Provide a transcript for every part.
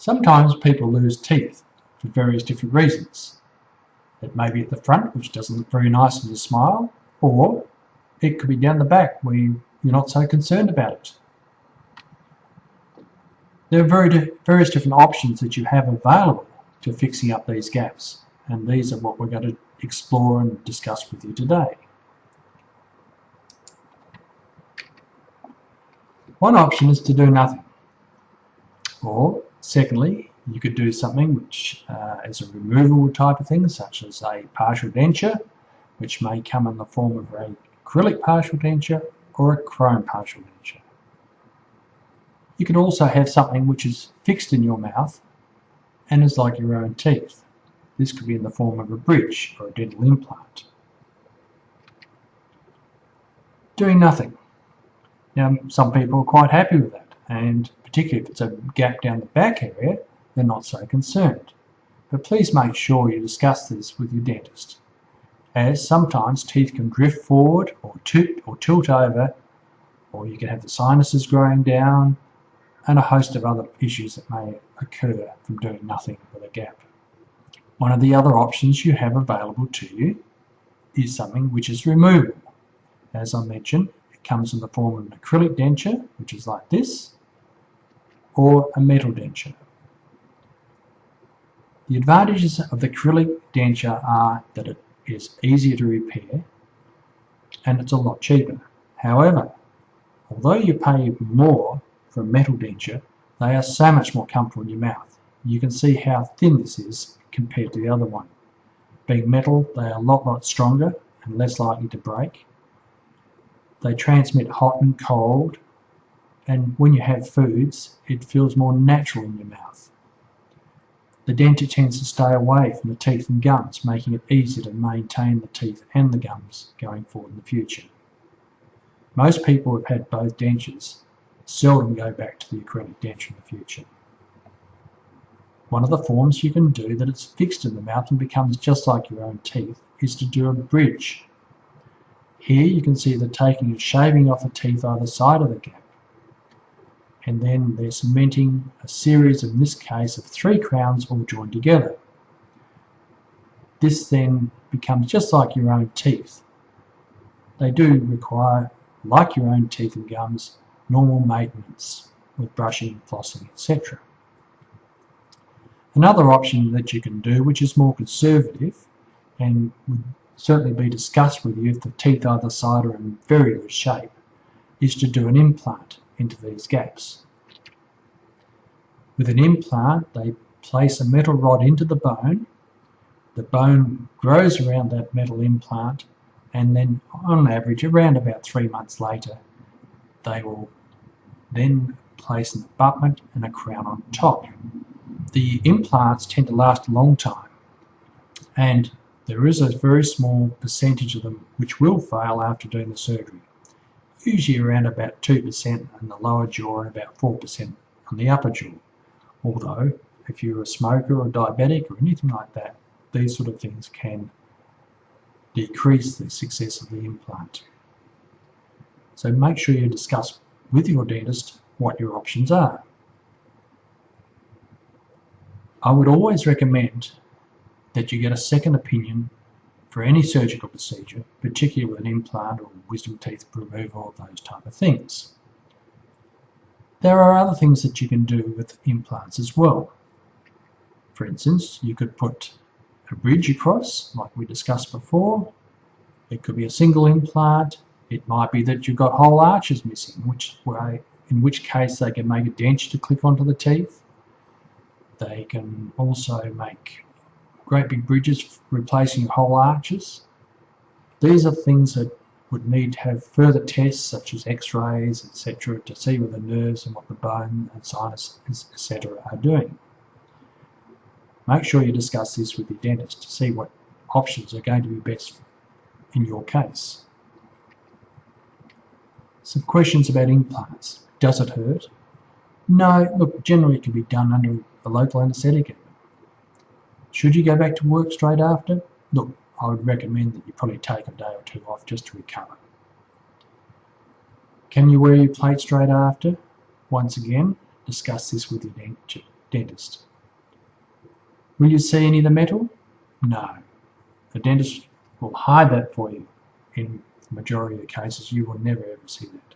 Sometimes people lose teeth for various different reasons. It may be at the front, which doesn't look very nice when you smile, or it could be down the back where you're not so concerned about it. There are various different options that you have available to fixing up these gaps, and these are what we're going to explore and discuss with you today. One option is to do nothing, or secondly, you could do something which is a removable type of thing, such as a partial denture, which may come in the form of an acrylic partial denture or a chrome partial denture. You can also have something which is fixed in your mouth and is like your own teeth. This could be in the form of a bridge or a dental implant. Doing nothing. Now, some people are quite happy with that, and particularly if it's a gap down the back area, they're not so concerned. But please make sure you discuss this with your dentist, as sometimes teeth can drift forward or tilt over, or you can have the sinuses growing down, and a host of other issues that may occur from doing nothing with a gap. One of the other options you have available to you is something which is removable. As I mentioned, it comes in the form of an acrylic denture, which is like this, or a metal denture. The advantages of the acrylic denture are that it is easier to repair and it's a lot cheaper. However, although you pay more for a metal denture, they are so much more comfortable in your mouth. You can see how thin this is compared to the other one. Being metal, they are a lot stronger and less likely to break. They transmit hot and cold, and when you have foods, it feels more natural in your mouth. The denture tends to stay away from the teeth and gums, making it easier to maintain the teeth and the gums going forward in the future. Most people who have had both dentures seldom go back to the acrylic denture in the future. One of the forms you can do that it's fixed in the mouth and becomes just like your own teeth is to do a bridge. Here you can see the taking and shaving off the teeth either side of the gap, and then they're cementing a series, in this case, of 3 crowns all joined together. This then becomes just like your own teeth. They do require, like your own teeth and gums, normal maintenance with brushing, flossing, etc. Another option that you can do, which is more conservative and would certainly be discussed with you if the teeth either side are in very loose shape, is to do an implant into these gaps. With an implant, they place a metal rod into the bone grows around that metal implant, and then on average around about 3 months later they will then place an abutment and a crown on top. The implants tend to last a long time, and there is a very small percentage of them which will fail after doing the surgery. Usually around about 2% on the lower jaw and about 4% on the upper jaw. Although, if you're a smoker or diabetic or anything like that, these sort of things can decrease the success of the implant. So make sure you discuss with your dentist what your options are. I would always recommend that you get a second opinion for any surgical procedure, particularly with an implant or wisdom teeth removal or those type of things. There are other things that you can do with implants as well. For instance, you could put a bridge across, like we discussed before. It could be a single implant. It might be that you've got whole arches missing, in which case they can make a denture to click onto the teeth. They can also make great big bridges replacing whole arches. These are things that would need to have further tests such as x-rays, etc., to see where the nerves and what the bone and sinus, etc., are doing. Make sure you discuss this with your dentist to see what options are going to be best in your case. Some questions about implants. Does it hurt? No, look, generally it can be done under a local anaesthetic. Should you go back to work straight after? Look, I would recommend that you probably take a day or 2 off just to recover. Can you wear your plate straight after? Once again, discuss this with your dentist. Will you see any of the metal? No. The dentist will hide that for you. In the majority of cases, you will never ever see that.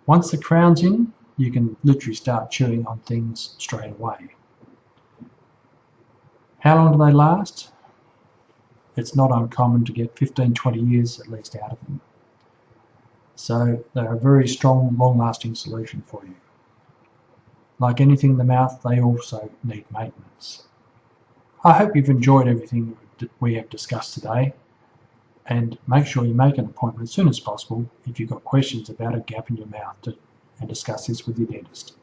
Once the crown's in, you can literally start chewing on things straight away. How long do they last? It's not uncommon to get 15-20 years at least out of them. So they're a very strong, long-lasting solution for you. Like anything in the mouth, they also need maintenance. I hope you've enjoyed everything that we have discussed today, and make sure you make an appointment as soon as possible if you've got questions about a gap in your mouth and discuss this with your dentist.